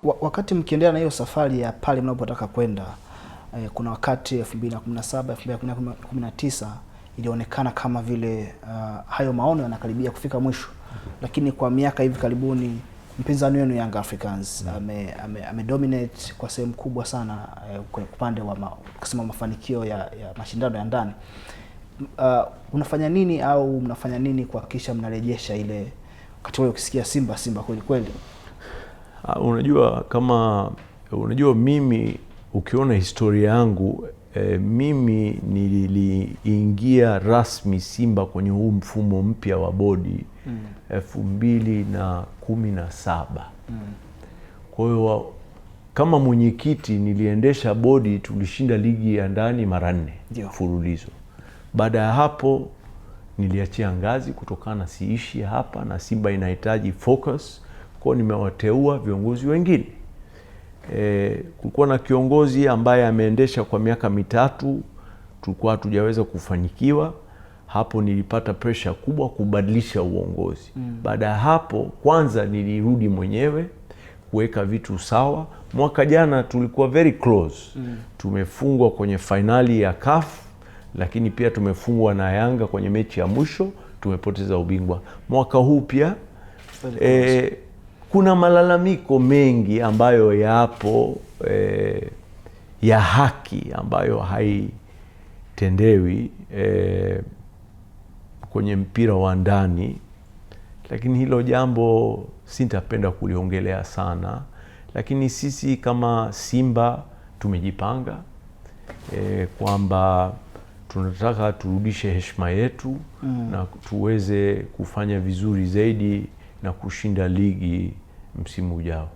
Wakati mkiendelea na hiyo safari ya pale mnapotaka kwenda, kuna wakati 2017, 2019 ilionekana kama vile hayo maono yanakaribia kufika mwisho, lakini kwa miaka hivi karibuni mpinzani wenu Young Africans ame dominate kwa sehemu kubwa sana kwa upande wa kusema mafanikio ya mashindano ya ndani. Unafanya nini au mnafanya nini kuhakikisha mnarejesha ile wakati ule ukisikia Simba kweli kweli? Unajua mimi ukiona historia yangu, mimi niliingia rasmi Simba kwenye huu mfumo mpya wa bodi 2017. Kwa hiyo kama mwenyekiti niliendesha bodi, tulishinda ligi ya ndani mara 4 mfululizo. Baada ya hapo niliachia ngazi kutokana siishi hapa na Simba inahitaji focus, kwa nimewateua viongozi wengine. Kulikuwa na kiongozi ambaye ameendesha kwa miaka 3, tulikuwa hatujaweza kufanikiwa. Hapo nilipata pressure kubwa kubadilisha uongozi. Baada ya hapo kwanza nilirudi mwenyewe kuweka vitu sawa. Mwaka jana tulikuwa very close. Tumefungwa kwenye finali ya CAF, lakini pia tumefungwa na Yanga kwenye mechi ya mwisho, tumepoteza ubingwa. Mwaka huu pia kuna malalamiko mengi ambayo yapo ya haki ambayo haitendewi kwenye mpira wa ndani, lakini hilo jambo sitapenda kuliongelea sana. Lakini sisi kama Simba tumejipanga kwamba tunataka turudishe heshima yetu na tuweze kufanya vizuri zaidi na kushinda ligi msimu ujao.